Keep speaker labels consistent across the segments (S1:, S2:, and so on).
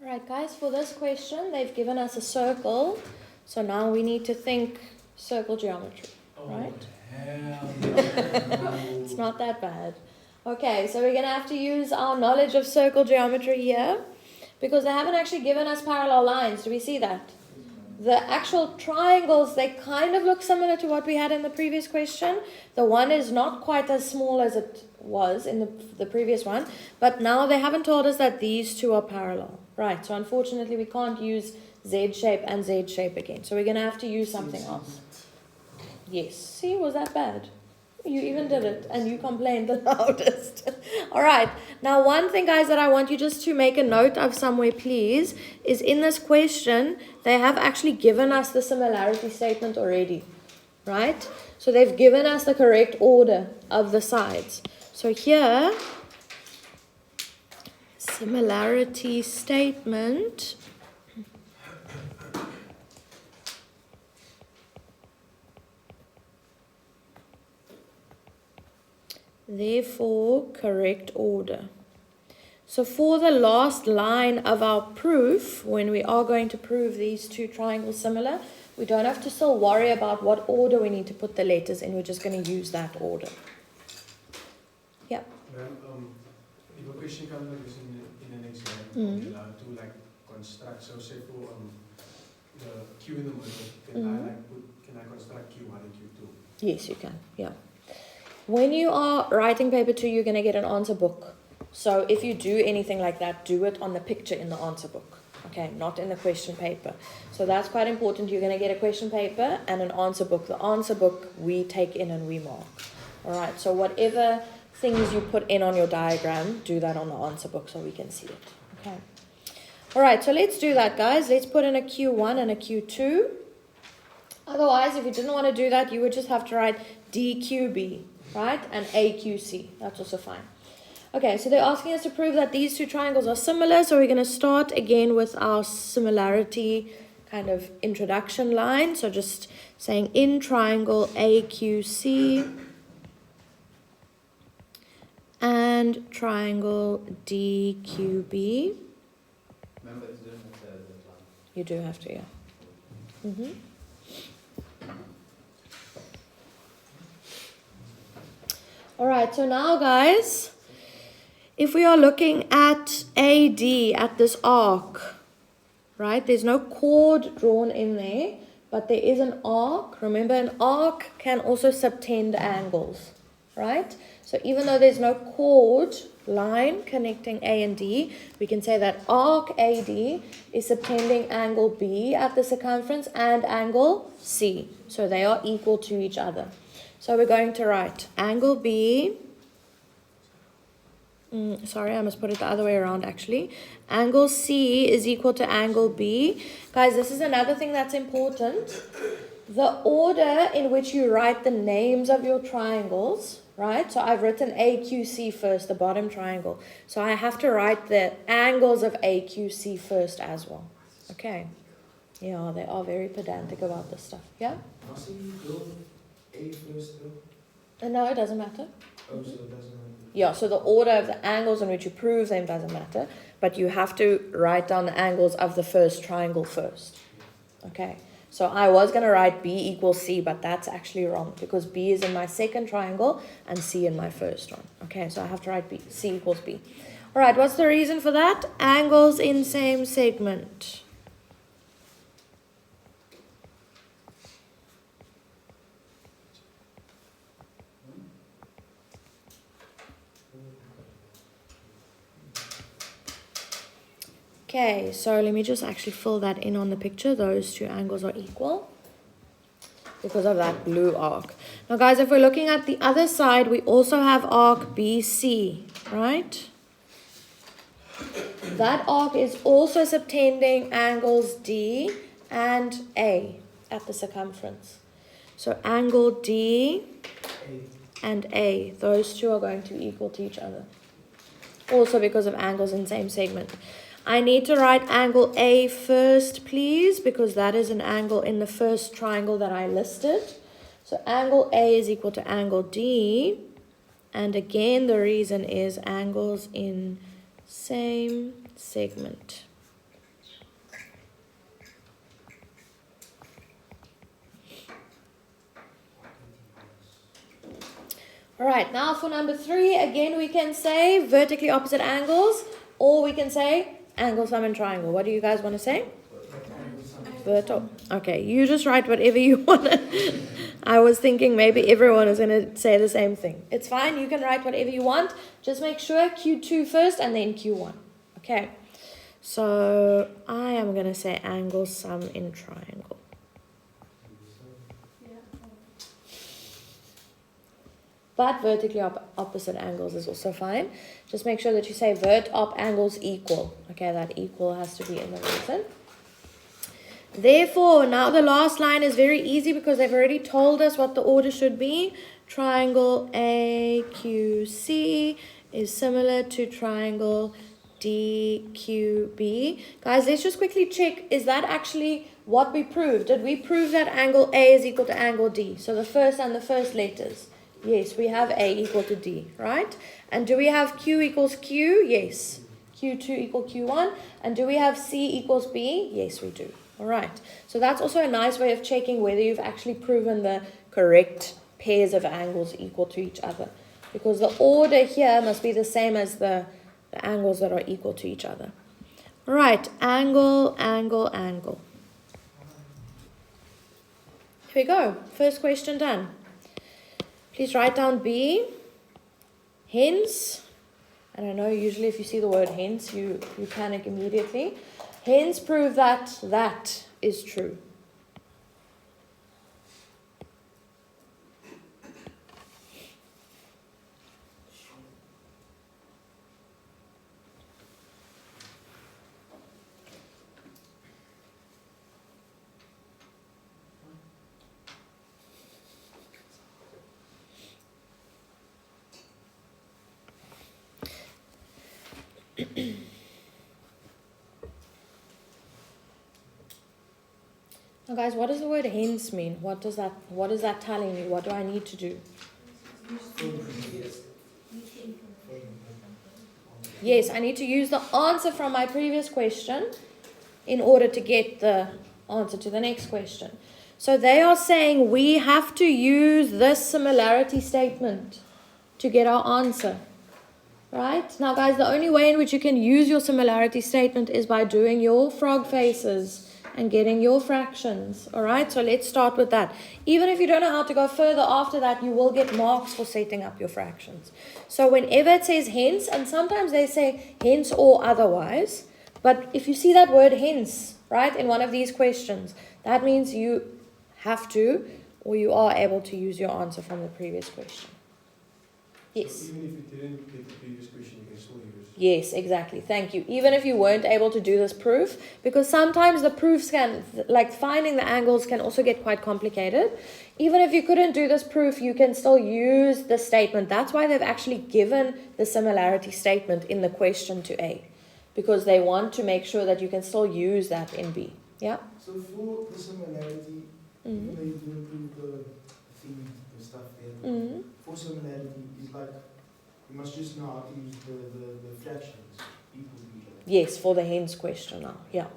S1: Alright guys, for this question, they've given us a circle. So now we need to think circle geometry, right?
S2: Hell
S1: It's not that bad. Okay, so we're going to have to use our knowledge of circle geometry here, because they haven't actually given us parallel lines. Do we see that? The actual triangles, they kind of look similar to what we had in the previous question. The one is not quite as small as it was in the previous one, but now they haven't told us that these two are parallel. Right, so unfortunately we can't use Z shape and Z shape again. So we're going to have to use something else. Yes, see, was that bad? You even did it, and you complained the loudest. All right. Now, one thing, guys, that I want you just to make a note of somewhere, please, is in this question, they have actually given us the similarity statement already, right? So they've given us the correct order of the sides. So here, similarity statement. Therefore, correct order. So for the last line of our proof, when we are going to prove these two triangles similar, we don't have to still worry about what order we need to put the letters in. We're just going to use that order. Yeah.
S2: If a question comes like this in an exam, you're allowed to like construct. So say for the Q in the middle, can I construct Q1 and Q2?
S1: Yes, you can. Yeah. When you are writing paper 2, you're going to get an answer book. So if you do anything like that, do it on the picture in the answer book. Okay, not in the question paper. So that's quite important. You're going to get a question paper and an answer book. The answer book we take in and we mark. All right, so whatever things you put in on your diagram, do that on the answer book so we can see it. Okay. All right, so let's do that, guys. Let's put in a Q1 and a Q2. Otherwise, if you didn't want to do that, you would just have to write DQB. Right? And AQC. That's also fine. Okay, so they're asking us to prove that these two triangles are similar. So we're going to start again with our similarity kind of introduction line. So just saying in triangle AQC and triangle DQB.
S3: Remember to do the line.
S1: You do have to, yeah. Mm-hmm. Alright, so now guys, if we are looking at AD, at this arc, right, there's no chord drawn in there, but there is an arc. Remember, an arc can also subtend angles, right? So even though there's no chord line connecting A and D, we can say that arc AD is subtending angle B at the circumference and angle C. So they are equal to each other. So we're going to write angle B, sorry, I must put it the other way around actually. Angle C is equal to angle B. Guys, this is another thing that's important. The order in which you write the names of your triangles, right? So I've written AQC first, the bottom triangle. So I have to write the angles of AQC first as well. Okay. Yeah, they are very pedantic about this stuff. Yeah?
S2: A first though?
S1: No, it doesn't matter.
S2: Oh, so it doesn't matter.
S1: Yeah, so the order of the angles in which you prove them doesn't matter, but you have to write down the angles of the first triangle first. Okay, so I was going to write B equals C, but that's actually wrong because B is in my second triangle and C in my first one. Okay, so I have to write B, C equals B. All right, what's the reason for that? Angles in same segment. Okay, so let me just actually fill that in on the picture. Those two angles are equal because of that blue arc. Now, guys, if we're looking at the other side, we also have arc BC, right? That arc is also subtending angles D and A at the circumference. So angle D and A, those two are going to be equal to each other. Also because of angles in same segment. I need to write angle A first, please, because that is an angle in the first triangle that I listed. So angle A is equal to angle D. And again, the reason is angles in same segment. Alright, now for number 3, again we can say vertically opposite angles, or we can say angle, sum, and triangle. What do you guys want to say? Verto. Okay, you just write whatever you want. I was thinking maybe everyone is going to say the same thing. It's fine, you can write whatever you want. Just make sure Q2 first and then Q1. Okay, so I am going to say angle, sum, in triangle. But vertically opposite angles is also fine. Just make sure that you say vert op angles equal. Okay, that equal has to be in the reason. Therefore, now the last line is very easy because they've already told us what the order should be. Triangle AQC is similar to triangle DQB. Guys, let's just quickly check, is that actually what we proved? Did we prove that angle A is equal to angle D? So the first and the first letters. Yes, we have A equal to D, right? And do we have Q equals Q? Yes. Q2 equal Q1. And do we have C equals B? Yes, we do. All right. So that's also a nice way of checking whether you've actually proven the correct pairs of angles equal to each other. Because the order here must be the same as the angles that are equal to each other. All right. Angle, angle, angle. Here we go. First question done. Please write down B. Hence, and I know usually if you see the word hence, you panic immediately. Hence prove that that is true. Now guys, what does the word hence mean? What is that telling me? What do I need to do? Yes, I need to use the answer from my previous question in order to get the answer to the next question. So they are saying we have to use this similarity statement to get our answer. Right? Now guys, the only way in which you can use your similarity statement is by doing your frog faces and getting your fractions. Alright, so let's start with that. Even if you don't know how to go further after that, you will get marks for setting up your fractions. So whenever it says hence, and sometimes they say hence or otherwise, but if you see that word hence, right, in one of these questions, that means you have to, or you are able to use your answer from the previous question. Yes.
S2: So even if you didn't get the previous question, you can still use.
S1: Yes, exactly. Thank you. Even if you weren't able to do this proof, because sometimes the proofs can, like finding the angles can also get quite complicated. Even if you couldn't do this proof, you can still use the statement. That's why they've actually given the similarity statement in the question to A, because they want to make sure that you can still use that in B. Yeah?
S4: So for the similarity, even though you didn't prove the thing, the stuff there, for similarity, it's like you must just know how to use the fractions equal to each other.
S1: Yes, for the hence question now. Yeah.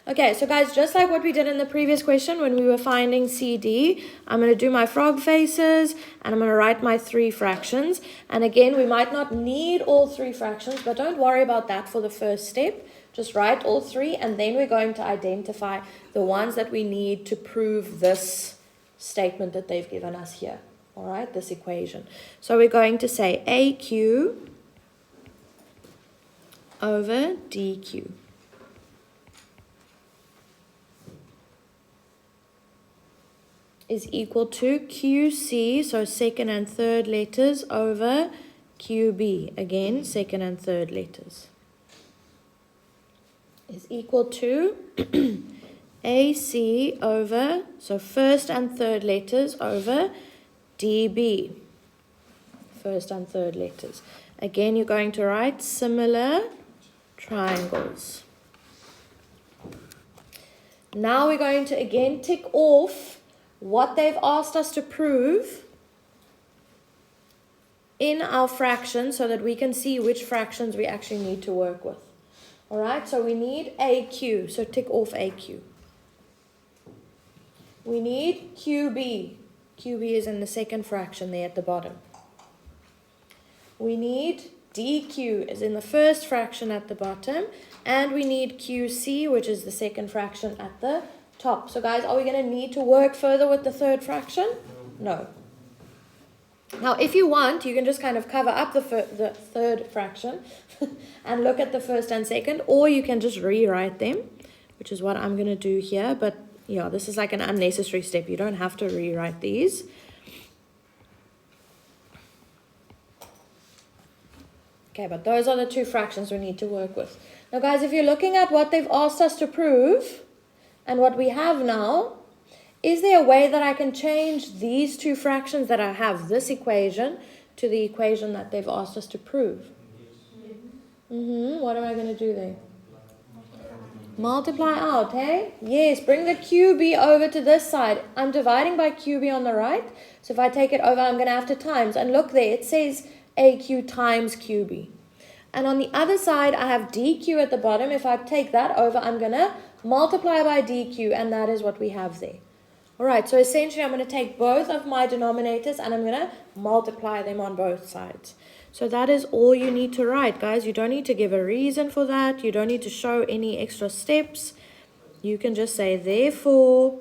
S1: Okay, so guys, just like what we did in the previous question when we were finding CD, I'm going to do my frog faces and I'm going to write my 3 fractions. And again, we might not need all 3 fractions, but don't worry about that for the first step. Just write all 3 and then we're going to identify the ones that we need to prove this statement that they've given us here. All right, this equation. So we're going to say AQ over DQ. Is equal to QC, so second and third letters, over QB, again, second and third letters. Is equal to AC over, so first and third letters, over DB, first and third letters. Again, you're going to write similar triangles. Now we're going to again tick off what they've asked us to prove in our fractions so that we can see which fractions we actually need to work with. Alright, so we need AQ, so tick off AQ. We need QB. QB is in the second fraction there at the bottom. we need dq is in the first fraction at the bottom, and we need qc, which is the second fraction at the top. So guys, are we going to need to work further with the third fraction? No. Now, if you want, you can just kind of cover up the third fraction and look at the first and second, or you can just rewrite them, which is what I'm going to do here. But yeah, this is like an unnecessary step. You don't have to rewrite these. Okay, but those are the two fractions we need to work with. Now, guys, if you're looking at what they've asked us to prove and what we have now, is there a way that I can change these two fractions that I have, this equation, to the equation that they've asked us to prove? What am I going to do there? Multiply out, hey? Yes, bring the QB over to this side. I'm dividing by QB on the right. So if I take it over, I'm going to have to times. And look there, it says AQ times QB. And on the other side, I have DQ at the bottom. If I take that over, I'm going to multiply by DQ, and that is what we have there. All right, so essentially I'm going to take both of my denominators and I'm going to multiply them on both sides. So that is all you need to write, guys. You don't need to give a reason for that. You don't need to show any extra steps. You can just say, therefore,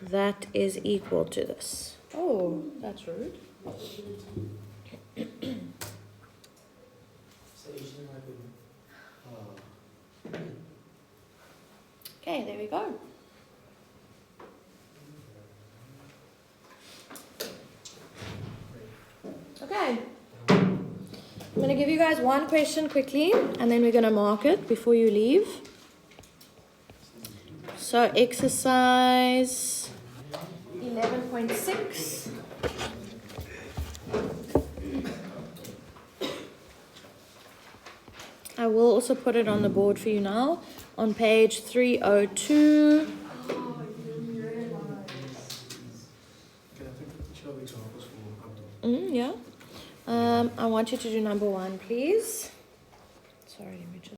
S1: that is equal to this. Oh, that's rude. Okay, there we go. Okay, I'm going to give you guys one question quickly, and then we're going to mark it before you leave. So exercise 11.6. I will also put it on the board for you now, on page 302.
S2: Can I show examples for Abdul?
S1: Yeah. I want you to do number 1, please. Sorry, let me just...